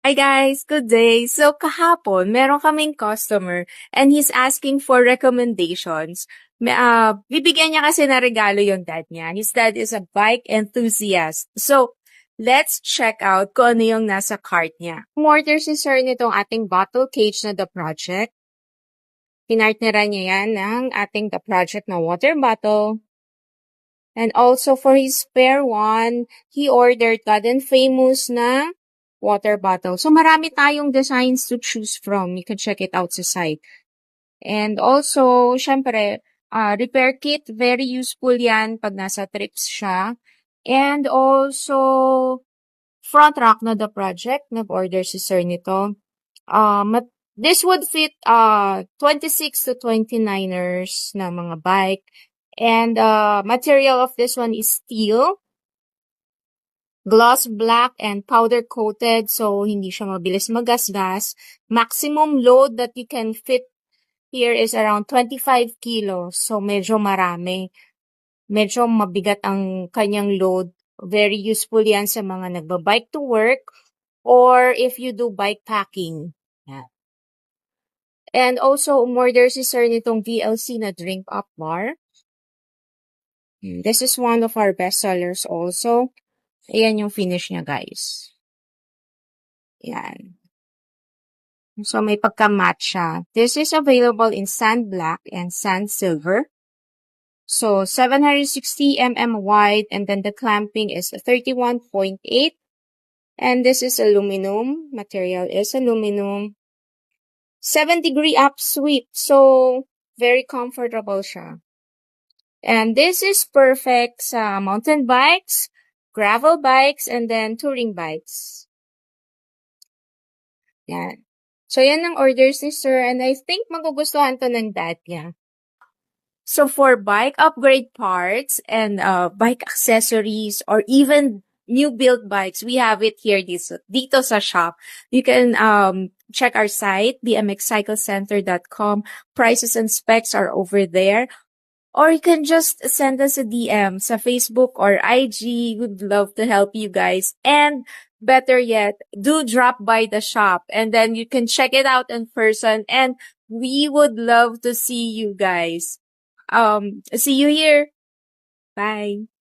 Hi guys, good day. So kahapon, meron kaming customer and he's asking for recommendations. Bibigyan niya kasi na regalo yung dad niya. His dad is a bike enthusiast. So, let's check out kung ano yung nasa cart niya. Order si sir nitong ating bottle cage na The Project. Pinartneran niya yan ng ating The Project na water bottle. And also for his spare one, he ordered Garden Famous na water bottle. So, marami tayong designs to choose from. You can check it out sa site. And also, syempre, repair kit, very useful yan pag nasa trips siya. And also, front rack na The Project. Nag-order si sir nito. This would fit 26 to 29ers na mga bike. And material of this one is steel. Gloss black and powder coated, so hindi siya mabilis magasgas. Maximum load that you can fit here is around 25 kilos. So medyo marami. Medyo mabigat ang kanyang load. Very useful yan sa mga nagbabike to work or if you do bike packing. Yeah. And also, umorder si sir nitong VLC na drink up bar. This is one of our best sellers also. Ayan yung finish niya, guys. Yan. So, may pagka-matte siya. This is available in sand black and sand silver. So, 760 mm wide and then the clamping is 31.8. And this is aluminum. Material is aluminum. 7-degree up sweep. So, very comfortable siya. And this is perfect sa mountain bikes, gravel bikes, and then touring bikes. Yan. So, yan ang orders ni sir. And I think magugustuhan to ng dad niya. So, for bike upgrade parts and bike accessories or even new build bikes, we have it here dito sa shop. You can check our site, bmxcyclecenter.com. Prices and specs are over there. Or you can just send us a DM sa Facebook or IG. We'd love to help you guys. And better yet, do drop by the shop and then you can check it out in person. And we would love to see you guys. See you here. Bye.